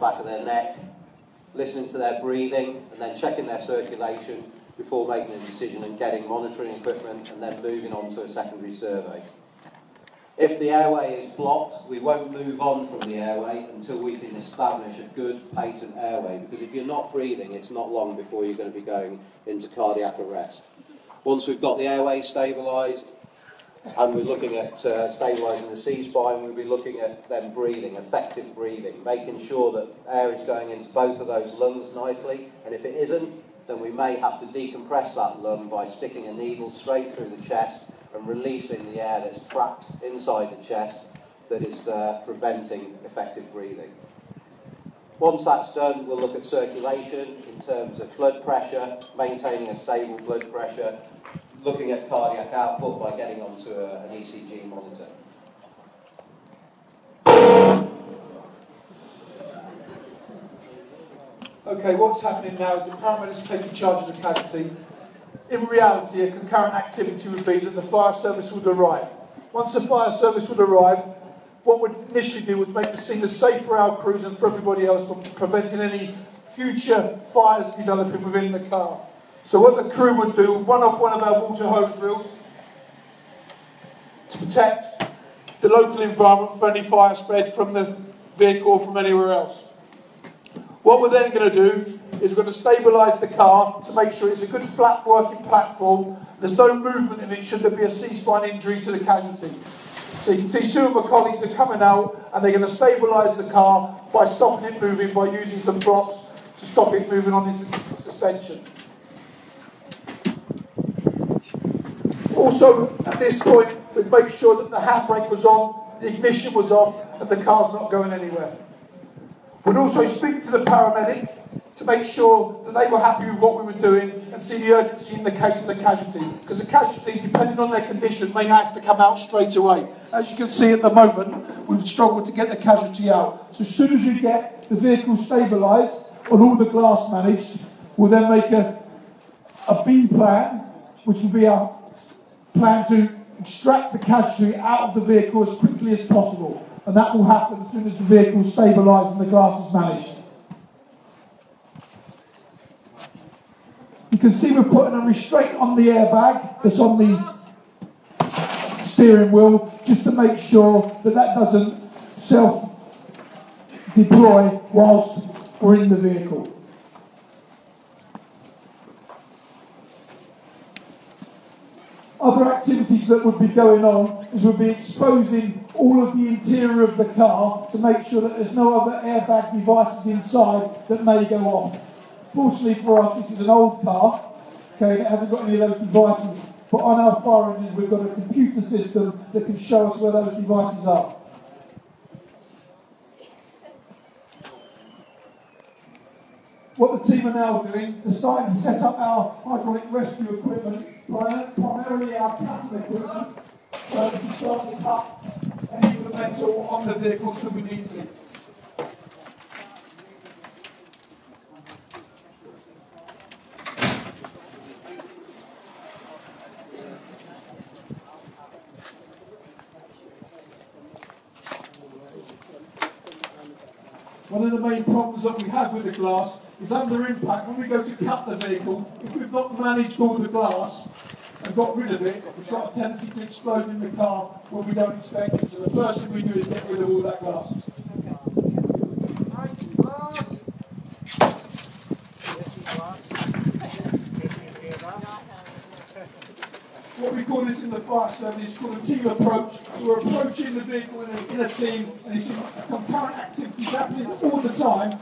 back of their neck, listening to their breathing, and then checking their circulation before making a decision and getting monitoring equipment and then moving on to a secondary survey. If the airway is blocked, we won't move on from the airway until we can establish a good patent airway, because if you're not breathing, it's not long before you're going to be going into cardiac arrest. Once we've got the airway stabilised, and we're looking at stabilising the C-spine, we'll be looking at then breathing, effective breathing, making sure that air is going into both of those lungs nicely, and if it isn't, then we may have to decompress that lung by sticking a needle straight through the chest and releasing the air that's trapped inside the chest that is preventing effective breathing. Once that's done, we'll look at circulation in terms of blood pressure, maintaining a stable blood pressure, looking at cardiac output by getting onto an ECG monitor. Okay, what's happening now is the paramedics are taking charge of the casualty. In reality, a concurrent activity would be that the fire service would arrive. Once the fire service would arrive, what we'd initially do was make the scene as safe for our crews and for everybody else, but preventing any future fires developing within the car. So what the crew would do, run off one of our water hose drills to protect the local environment for any fire spread from the vehicle or from anywhere else. What we're then going to do is we're going to stabilise the car to make sure it's a good flat working platform. There's no movement in it should there be a C-spine injury to the casualty. So you can see two of my colleagues are coming out and they're going to stabilise the car by stopping it moving by using some blocks to stop it moving on this suspension. Also, at this point, we'd make sure that the handbrake was on, the ignition was off, and the car's not going anywhere. We'd also speak to the paramedic to make sure that they were happy with what we were doing and see the urgency in the case of the casualty. Because the casualty, depending on their condition, may have to come out straight away. As you can see at the moment, we've struggled to get the casualty out. So as soon as we get the vehicle stabilised and all the glass managed, we'll then make a B plan, which will be our plan to extract the casualty out of the vehicle as quickly as possible. And that will happen as soon as the vehicle is stabilised and the glass is managed. You can see we're putting a restraint on the airbag that's on the steering wheel just to make sure that that doesn't self-deploy whilst we're in the vehicle. Other activities that would be going on is we'll be exposing all of the interior of the car to make sure that there's no other airbag devices inside that may go off. Fortunately for us, this is an old car, okay, that hasn't got any of those devices, but on our fire engines we've got a computer system that can show us where those devices are. What the team are now doing, they're starting to set up our hydraulic rescue equipment, primarily our cutting equipment, so we can start to cut any of the metal on the vehicle should we need to. One of the main problems that we have with the glass is under impact, when we go to cut the vehicle, if we've not managed all the glass and got rid of it, it's got a tendency to explode in the car when we don't expect it. So the first thing we do is get rid of all that glass. What we call this in the fire service is called a team approach. We're approaching the vehicle in a team, and it's a concurrent activity happening all the time.